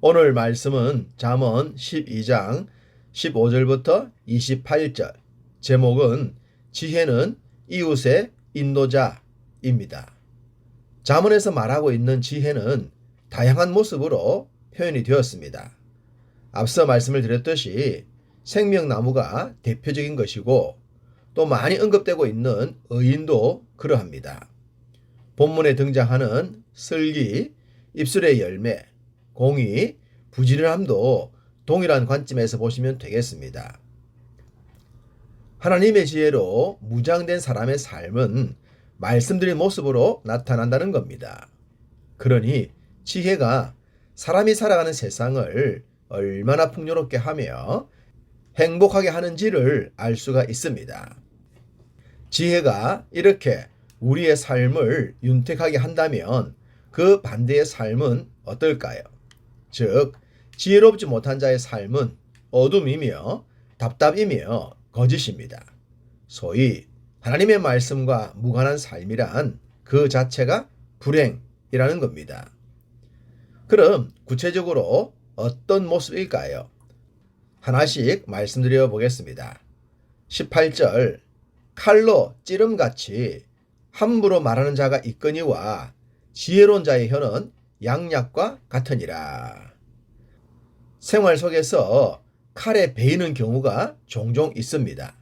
오늘 말씀은 잠언 12장 15절부터 28절, 제목은 지혜는 이웃의 인도자입니다. 잠언에서 말하고 있는 지혜는 다양한 모습으로 표현이 되었습니다. 앞서 말씀을 드렸듯이 생명나무가 대표적인 것이고 또 많이 언급되고 있는 의인도 그러합니다. 본문에 등장하는 슬기, 입술의 열매, 공의, 부지런함도 동일한 관점에서 보시면 되겠습니다. 하나님의 지혜로 무장된 사람의 삶은 말씀드린 모습으로 나타난다는 겁니다. 그러니 지혜가 사람이 살아가는 세상을 얼마나 풍요롭게 하며 행복하게 하는지를 알 수가 있습니다. 지혜가 이렇게 우리의 삶을 윤택하게 한다면 그 반대의 삶은 어떨까요? 즉, 지혜롭지 못한 자의 삶은 어둠이며 답답이며 거짓입니다. 소위 하나님의 말씀과 무관한 삶이란 그 자체가 불행이라는 겁니다. 그럼 구체적으로 어떤 모습일까요? 하나씩 말씀드려 보겠습니다. 18절, 칼로 찌름같이 함부로 말하는 자가 있거니와 지혜로운 자의 혀는 양약과 같으니라. 생활 속에서 칼에 베이는 경우가 종종 있습니다.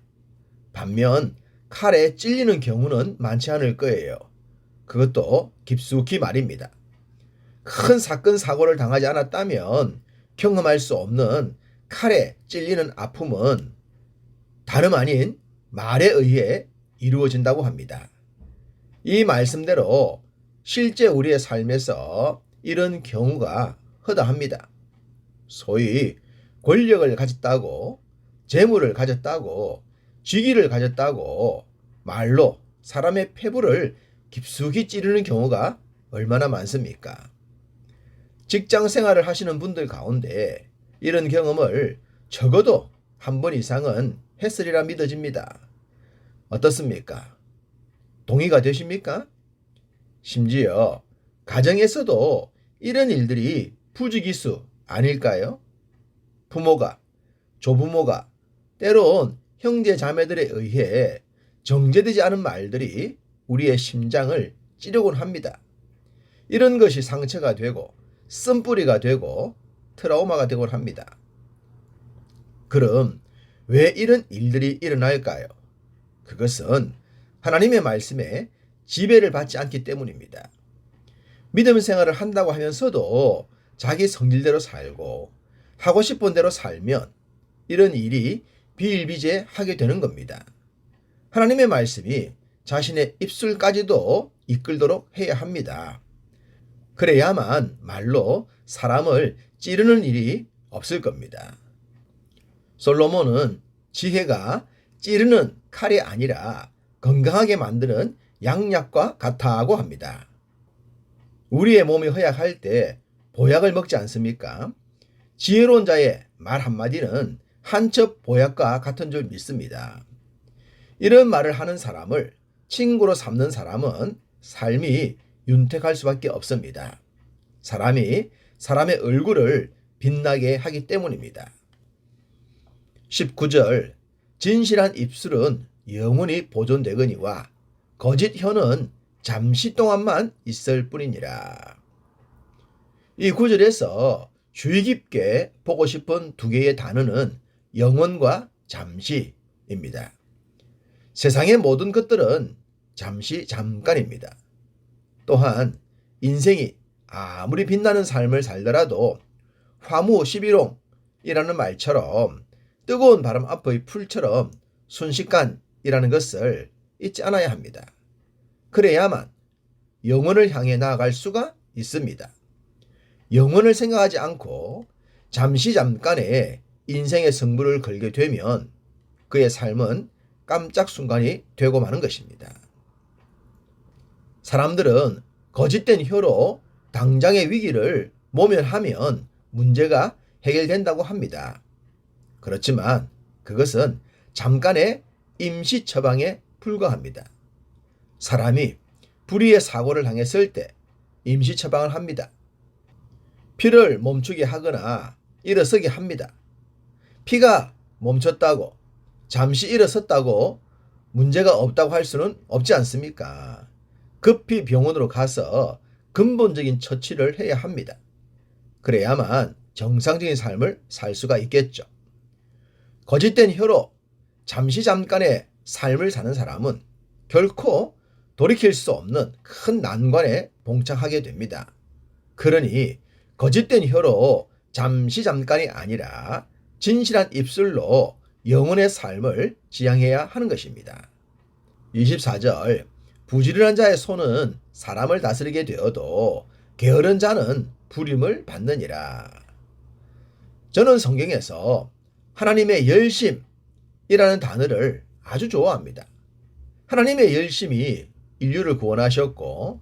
반면 칼에 찔리는 경우는 많지 않을 거예요. 그것도 깊숙이 말입니다. 큰 사건 사고를 당하지 않았다면 경험할 수 없는 칼에 찔리는 아픔은 다름 아닌 말에 의해 이루어진다고 합니다. 이 말씀대로 실제 우리의 삶에서 이런 경우가 허다합니다. 소위 권력을 가졌다고, 재물을 가졌다고, 직위를 가졌다고 말로 사람의 폐부를 깊숙이 찌르는 경우가 얼마나 많습니까? 직장 생활을 하시는 분들 가운데 이런 경험을 적어도 한 번 이상은 했으리라 믿어집니다. 어떻습니까? 동의가 되십니까? 심지어 가정에서도 이런 일들이 부지기수 아닐까요? 부모가, 조부모가, 때론 형제 자매들에 의해 정제되지 않은 말들이 우리의 심장을 찌르곤 합니다. 이런 것이 상처가 되고 쓴뿌리가 되고 트라우마가 되곤 합니다. 그럼 왜 이런 일들이 일어날까요? 그것은 하나님의 말씀에 지배를 받지 않기 때문입니다. 믿음 생활을 한다고 하면서도 자기 성질대로 살고 하고 싶은 대로 살면 이런 일이 비일비재하게 되는 겁니다. 하나님의 말씀이 자신의 입술까지도 이끌도록 해야 합니다. 그래야만 말로 사람을 찌르는 일이 없을 겁니다. 솔로몬은 지혜가 찌르는 칼이 아니라 건강하게 만드는 양약과 같다고 합니다. 우리의 몸이 허약할 때 보약을 먹지 않습니까? 지혜로운 자의 말 한마디는 한 첩 보약과 같은 줄 믿습니다. 이런 말을 하는 사람을 친구로 삼는 사람은 삶이 윤택할 수밖에 없습니다. 사람이 사람의 얼굴을 빛나게 하기 때문입니다. 19절, 진실한 입술은 영원히 보존되거니와 거짓 혀는 잠시 동안만 있을 뿐이니라. 이 구절에서 주의 깊게 보고 싶은 두 개의 단어는 영원과 잠시입니다. 세상의 모든 것들은 잠시 잠깐입니다. 또한 인생이 아무리 빛나는 삶을 살더라도 화무 11홍이라는 말처럼 뜨거운 바람 앞의 풀처럼 순식간이라는 것을 잊지 않아야 합니다. 그래야만 영혼을 향해 나아갈 수가 있습니다. 영혼을 생각하지 않고 잠시 잠깐의 인생의 승부를 걸게 되면 그의 삶은 깜짝 순간이 되고 마는 것입니다. 사람들은 거짓된 혀로 당장의 위기를 모면하면 문제가 해결된다고 합니다. 그렇지만 그것은 잠깐의 임시 처방에 불과합니다. 사람이 불의의 사고를 당했을 때 임시 처방을 합니다. 피를 멈추게 하거나 일어서게 합니다. 피가 멈췄다고, 잠시 일어섰다고 문제가 없다고 할 수는 없지 않습니까? 급히 병원으로 가서 근본적인 처치를 해야 합니다. 그래야만 정상적인 삶을 살 수가 있겠죠. 거짓된 혀로 잠깐의 삶을 사는 사람은 결코 돌이킬 수 없는 큰 난관에 봉착하게 됩니다. 그러니 거짓된 혀로 잠깐이 아니라 진실한 입술로 영혼의 삶을 지향해야 하는 것입니다. 24절, 부지런한 자의 손은 사람을 다스리게 되어도 게으른 자는 부림을 받느니라. 저는 성경에서 하나님의 열심이라는 단어를 아주 좋아합니다. 하나님의 열심이 인류를 구원하셨고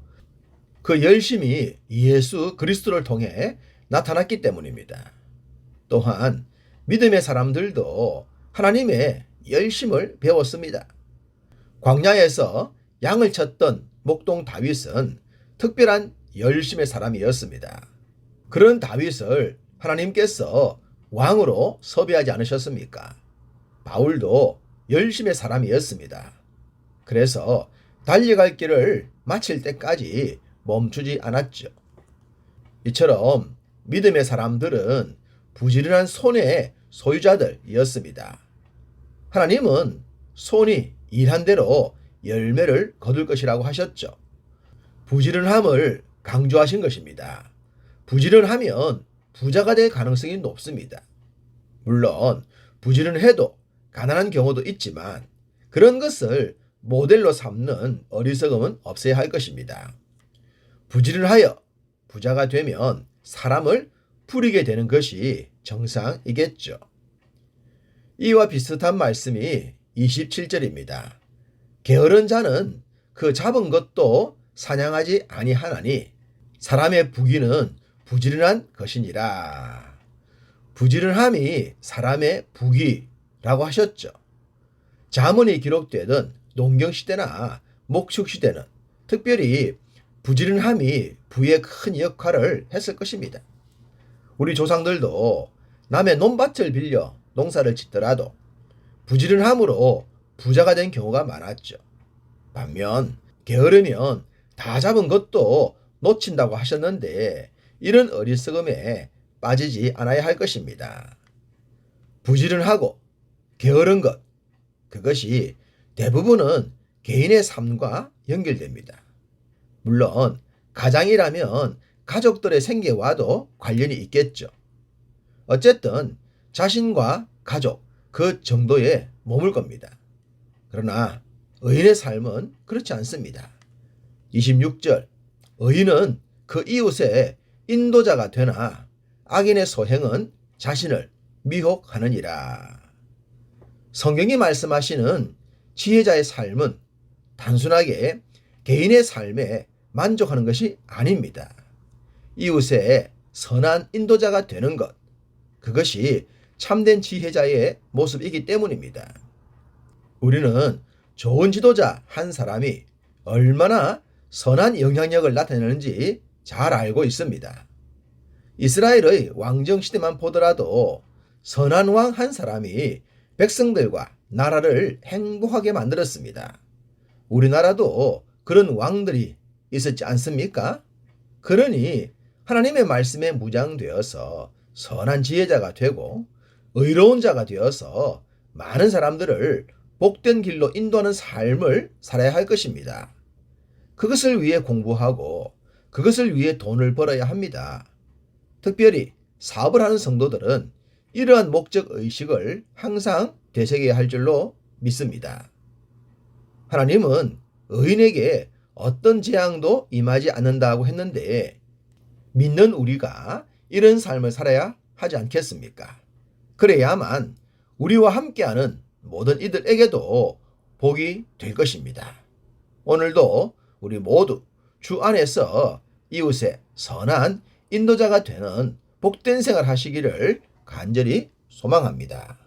그 열심이 예수 그리스도를 통해 나타났기 때문입니다. 또한 믿음의 사람들도 하나님의 열심을 배웠습니다. 광야에서 양을 쳤던 목동 다윗은 특별한 열심의 사람이었습니다. 그런 다윗을 하나님께서 왕으로 섭외하지 않으셨습니까? 바울도 열심의 사람이었습니다. 그래서 달려갈 길을 마칠 때까지 멈추지 않았죠. 이처럼 믿음의 사람들은 부지런한 손의 소유자들이었습니다. 하나님은 손이 일한 대로 열매를 거둘 것이라고 하셨죠. 부지런함을 강조하신 것입니다. 부지런하면 부자가 될 가능성이 높습니다. 물론 부지런해도 가난한 경우도 있지만 그런 것을 모델로 삼는 어리석음은 없어야 할 것입니다. 부지런하여 부자가 되면 사람을 부리게 되는 것이 정상이겠죠. 이와 비슷한 말씀이 27절입니다. 게으른 자는 그 잡은 것도 사냥하지 아니하나니 사람의 부귀는 부지런한 것이니라. 부지런함이 사람의 부귀라고 하셨죠. 잠언이 기록되던 농경시대나 목축시대는 특별히 부지런함이 부의 큰 역할을 했을 것입니다. 우리 조상들도 남의 논밭을 빌려 농사를 짓더라도 부지런함으로 부자가 된 경우가 많았죠. 반면 게으르면 다 잡은 것도 놓친다고 하셨는데 이런 어리석음에 빠지지 않아야 할 것입니다. 부지런하고 게으른 것, 그것이 대부분은 개인의 삶과 연결됩니다. 물론 가장이라면 가족들의 생계와도 관련이 있겠죠. 어쨌든 자신과 가족 그 정도에 머물 겁니다. 그러나 의인의 삶은 그렇지 않습니다. 26절, 의인은 그 이웃의 인도자가 되나 악인의 소행은 자신을 미혹하느니라. 성경이 말씀하시는 지혜자의 삶은 단순하게 개인의 삶에 만족하는 것이 아닙니다. 이웃의 선한 인도자가 되는 것, 그것이 참된 지혜자의 모습이기 때문입니다. 우리는 좋은 지도자 한 사람이 얼마나 선한 영향력을 나타내는지 잘 알고 있습니다. 이스라엘의 왕정시대만 보더라도 선한 왕 한 사람이 백성들과 나라를 행복하게 만들었습니다. 우리나라도 그런 왕들이 있었지 않습니까? 그러니 하나님의 말씀에 무장되어서 선한 지혜자가 되고 의로운 자가 되어서 많은 사람들을 복된 길로 인도하는 삶을 살아야 할 것입니다. 그것을 위해 공부하고 그것을 위해 돈을 벌어야 합니다. 특별히 사업을 하는 성도들은 이러한 목적의식을 항상 되새겨야 할 줄로 믿습니다. 하나님은 의인에게 어떤 재앙도 임하지 않는다고 했는데 믿는 우리가 이런 삶을 살아야 하지 않겠습니까? 그래야만 우리와 함께하는 모든 이들에게도 복이 될 것입니다. 오늘도 우리 모두 주 안에서 이웃의 선한 인도자가 되는 복된 생활 하시기를 간절히 소망합니다.